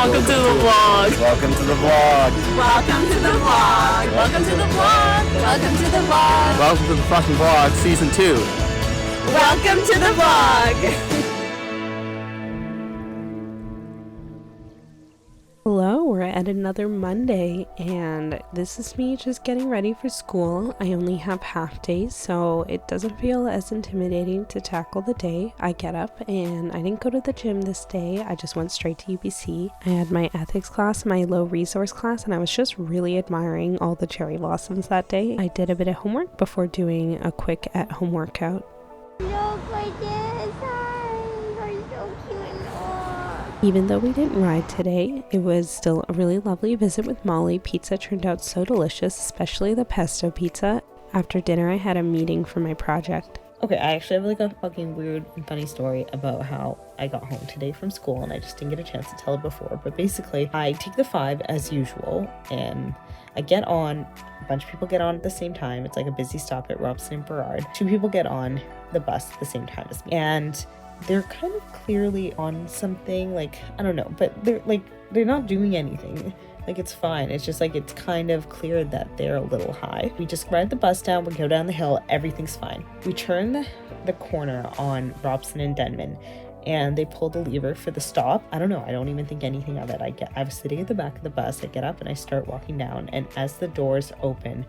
Welcome to the vlog. Welcome to the vlog. Welcome to the vlog. Welcome to the vlog. Welcome to the vlog. Welcome to the fucking vlog, season 2. Welcome to the vlog. Hello, we're at another Monday, and this is me just getting ready for school. I only have half days, so it doesn't feel as intimidating to tackle the day. I get up, and I didn't go to the gym this day. I just went straight to UBC. I had my ethics class, my low resource class, and I was just really admiring all the cherry blossoms that day. I did a bit of homework before doing a quick at-home workout. Look like this. Are so cute and all. Even though we didn't ride today, it was still a really lovely visit with Molly. Pizza turned out so delicious, especially the pesto pizza. After dinner, I had a meeting for my project. Okay, I actually have like a fucking weird and funny story about how I got home today from school and I just didn't get a chance to tell it before. But basically, I take the 5 as usual and I get on, a bunch of people get on at the same time. It's like a busy stop at Robson and Burrard. 2 people get on the bus at the same time as me. And they're kind of clearly on something, like, I don't know, but they're not doing anything. Like, it's fine. It's just like, it's kind of clear that they're a little high. We just ride the bus down, we go down the hill, everything's fine. We turn the corner on Robson and Denman and they pull the lever for the stop. I don't know, I don't even think anything of it. I was sitting at the back of the bus, I get up and I start walking down, and as the doors open,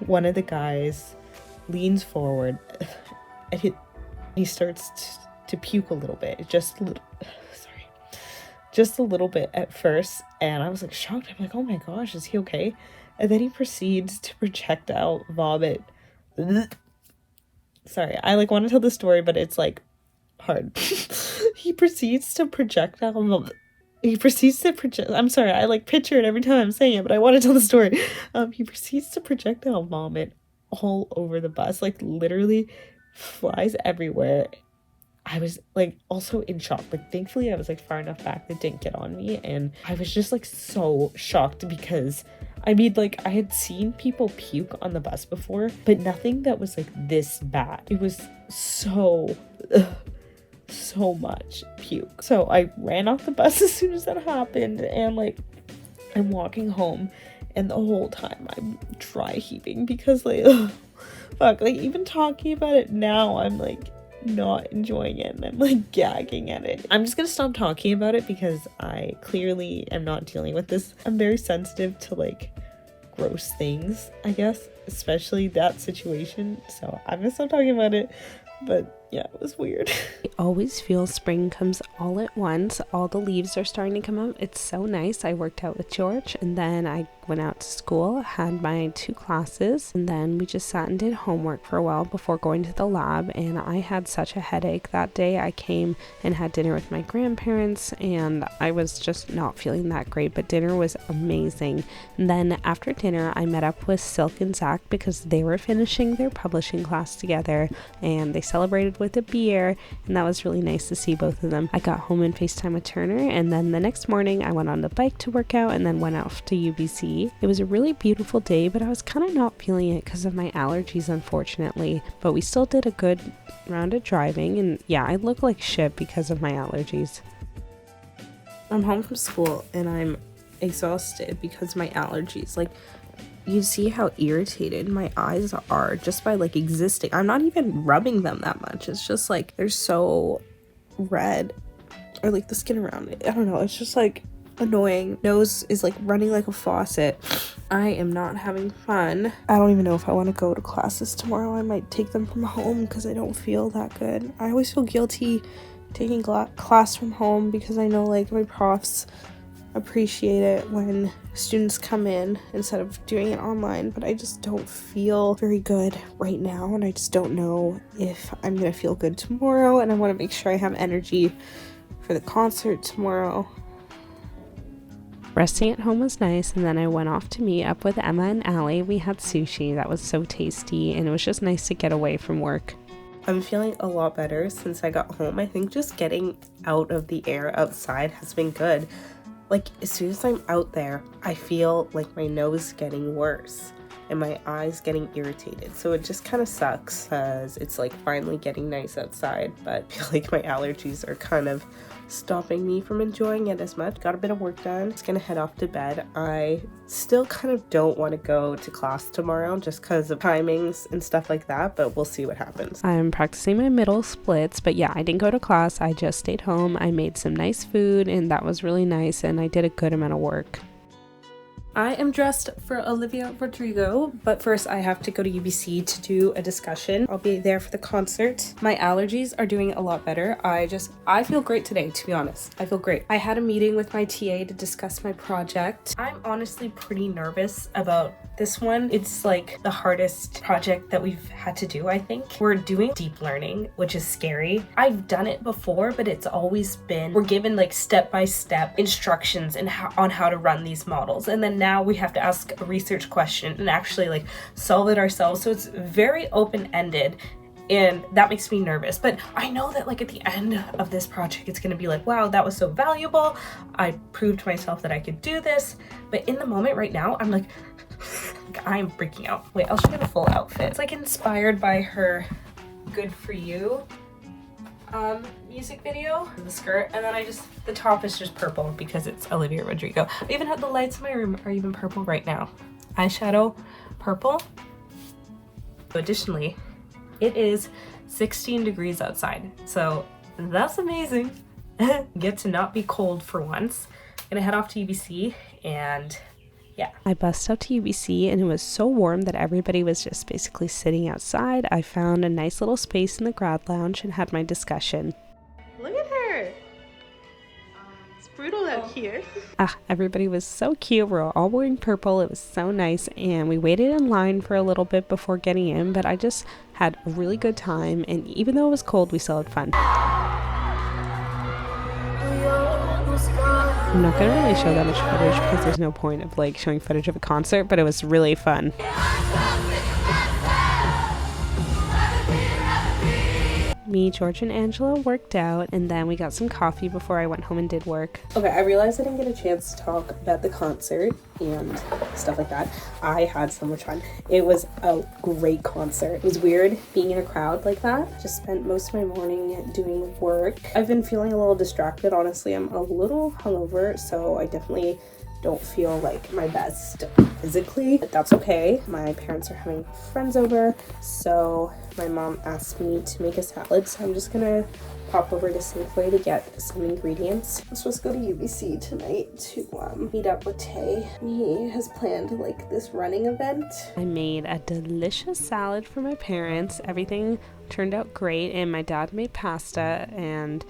one of the guys leans forward and he starts to puke a little bit, just a little bbit at first, and I was like shocked. I'm like, oh my gosh, is he okay? And then he proceeds to projectile vomit. Sorry, I like want to tell the story, but it's like hard. He proceeds to projectile vomit. I'm sorry, I like picture it every time I'm saying it, but I want to tell the story. He proceeds to projectile vomit all over the bus, like literally flies everywhere. I was like also in shock. Like, thankfully I was like far enough back that it didn't get on me, and I was just like so shocked because I mean, like, I had seen people puke on the bus before, but nothing that was like this bad. It was so much puke. So I ran off the bus as soon as that happened, and like I'm walking home, and the whole time I'm dry heaving because like fuck, like even talking about it now, I'm like not enjoying it and I'm like gagging at it. I'm just gonna stop talking about it because I clearly am not dealing with this. I'm very sensitive to like gross things, I guess, especially that situation, so I'm gonna stop talking about it. But yeah, it was weird. I always feel spring comes all at once. All the leaves are starting to come out. It's so nice. I worked out with George, and then I went out to school, had my 2 classes, and then we just sat and did homework for a while before going to the lab. And I had such a headache that day. I came and had dinner with my grandparents, and I was just not feeling that great, but dinner was amazing. And then after dinner, I met up with Silk and Zach because they were finishing their publishing class together, and they celebrated with a beer, and that was really nice to see both of them. I got home and FaceTime with Turner, and then the next morning I went on the bike to work out and then went off to UBC. It was a really beautiful day, but I was kind of not feeling it because of my allergies, unfortunately, but we still did a good round of driving, and yeah, I look like shit because of my allergies. I'm home from school and I'm exhausted because of my allergies. Like, you see how irritated my eyes are just by like existing. I'm not even rubbing them that much. It's just like they're so red, or like the skin around it, I don't know, it's just like annoying. Nose is like running like a faucet. I am not having fun. I don't even know if I want to go to classes tomorrow. I might take them from home because I don't feel that good. I always feel guilty taking class from home because I know like my profs appreciate it when students come in instead of doing it online, but I just don't feel very good right now, and I just don't know if I'm gonna feel good tomorrow, and I want to make sure I have energy for the concert tomorrow. Resting at home was nice, and then I went off to meet up with Emma and Allie. We had sushi that was so tasty, and it was just nice to get away from work. I'm feeling a lot better since I got home. I think just getting out of the air outside has been good. Like, as soon as I'm out there, I feel like my nose getting worse. and my eyes getting irritated. So it just kind of sucks because it's like finally getting nice outside, but I feel like my allergies are kind of stopping me from enjoying it as much. Got a bit of work done. Just gonna head off to bed. I still kind of don't want to go to class tomorrow just because of timings and stuff like that, but we'll see what happens. I'm practicing my middle splits, but yeah, I didn't go to class. I just stayed home. I made some nice food and that was really nice, and I did a good amount of work. I am dressed for Olivia Rodrigo, but first I have to go to UBC to do a discussion. I'll be there for the concert. My allergies are doing a lot better. I feel great today, to be honest. I feel great. I had a meeting with my TA to discuss my project. I'm honestly pretty nervous about this one. It's like the hardest project that we've had to do, I think. We're doing deep learning, which is scary. I've done it before, but it's always been, we're given like step-by-step instructions on how to run these models. And then now we have to ask a research question and actually like solve it ourselves. So it's very open-ended, and that makes me nervous. But I know that like at the end of this project, it's gonna be like, wow, that was so valuable. I proved to myself that I could do this. But in the moment right now, I'm like I'm freaking out. Wait, I'll show you the full outfit. It's like inspired by her Good For You music video. The skirt, and then the top is just purple because it's Olivia Rodrigo. I even have the lights in my room are even purple right now. Eyeshadow purple. Additionally, it is 16 degrees outside, so that's amazing. Get to not be cold for once. Gonna head off to UBC, and yeah. I bussed out to UBC and it was so warm that everybody was just basically sitting outside. I found a nice little space in the grad lounge and had my discussion. Look at her. It's brutal out here. Everybody was so cute. We were all wearing purple. It was so nice, and we waited in line for a little bit before getting in, but I just had a really good time, and even though it was cold, we still had fun. I'm not gonna really show that much footage because there's no point of like showing footage of a concert, but it was really fun. Me, George, and Angela worked out, and then we got some coffee before I went home and did work. Okay, I realized I didn't get a chance to talk about the concert and stuff like that. I had so much fun. It was a great concert. It was weird being in a crowd like that. Just spent most of my morning doing work. I've been feeling a little distracted, honestly. I'm a little hungover, so I definitely don't feel like my best physically, but that's okay. My parents are having friends over, so my mom asked me to make a salad, so I'm just gonna pop over to Safeway to get some ingredients. I'm supposed to go to UBC tonight to meet up with Tay. He has planned like this running event. I made a delicious salad for my parents. Everything turned out great, and my dad made pasta, and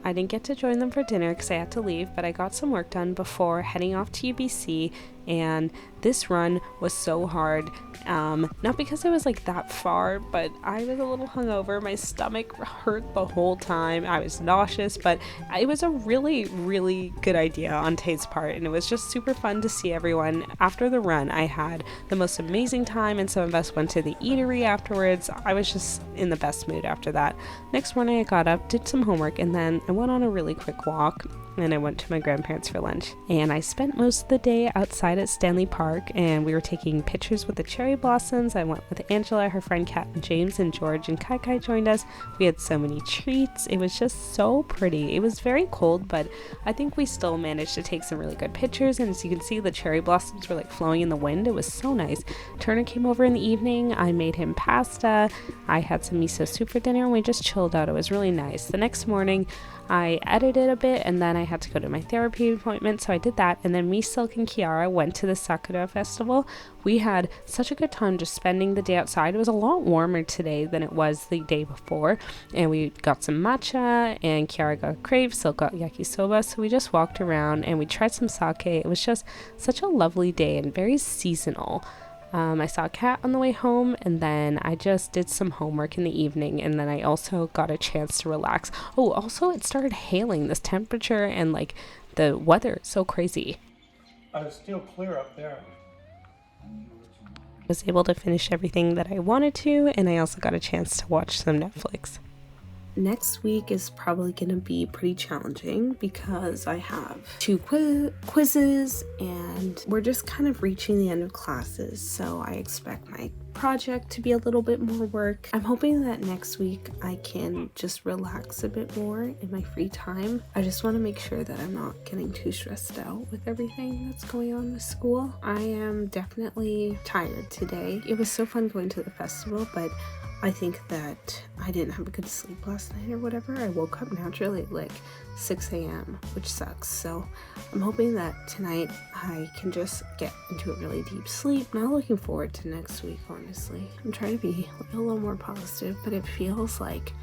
I didn't get to join them for dinner because I had to leave, but I got some work done before heading off to UBC, and this run was so hard. Not because it was like that far, but I was a little hungover. My stomach hurt the whole time. I was nauseous, but it was a really, really good idea on Tay's part, and it was just super fun to see everyone. After the run, I had the most amazing time, and some of us went to the eatery afterwards. I was just in the best mood after that. Next morning, I got up, did some homework, and then I went on a really quick walk, and I went to my grandparents for lunch. And I spent most of the day outside at Stanley Park, and we were taking pictures with the cherry blossoms. I went with Angela, her friend Kat and James, and George and Kai Kai joined us. We had so many treats. It was just so pretty. It was very cold, but I think we still managed to take some really good pictures, and as you can see, the cherry blossoms were like flowing in the wind. It was so nice. Turner came over in the evening. I made him pasta. I had some miso soup for dinner, and we just chilled out. It was really nice. The next morning, I edited a bit, and then I had to go to my therapy appointment, so I did that. And then me, Silk, and Kiara went to the Sakura Festival. We had such a good time just spending the day outside. It was a lot warmer today than it was the day before, and we got some matcha, and Kiara got crave, Silk got yakisoba, so we just walked around and we tried some sake. It was just such a lovely day and very seasonal. I saw a cat on the way home, and then I just did some homework in the evening, and then I also got a chance to relax. Oh, also it started hailing. This temperature and like the weather is so crazy. It's still clear up there. Was able to finish everything that I wanted to, and I also got a chance to watch some Netflix. Next week is probably going to be pretty challenging because I have 2 quizzes and we're just kind of reaching the end of classes. So I expect my project to be a little bit more work. I'm hoping that next week I can just relax a bit more in my free time. I just want to make sure that I'm not getting too stressed out with everything that's going on with school. I am definitely tired today. It was so fun going to the festival, but I think that I didn't have a good sleep last night or whatever. I woke up naturally at like 6 a.m., which sucks. So I'm hoping that tonight I can just get into a really deep sleep. Not looking forward to next week, honestly. I'm trying to be a little more positive, but it feels like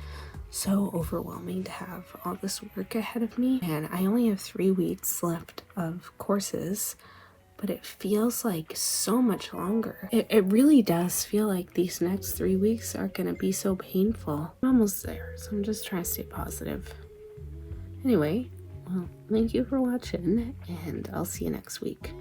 so overwhelming to have all this work ahead of me. And I only have 3 weeks left of courses, but it feels like so much longer. It really does feel like these next 3 weeks are gonna be so painful. I'm almost there, so I'm just trying to stay positive. Anyway, well, thank you for watching, and I'll see you next week.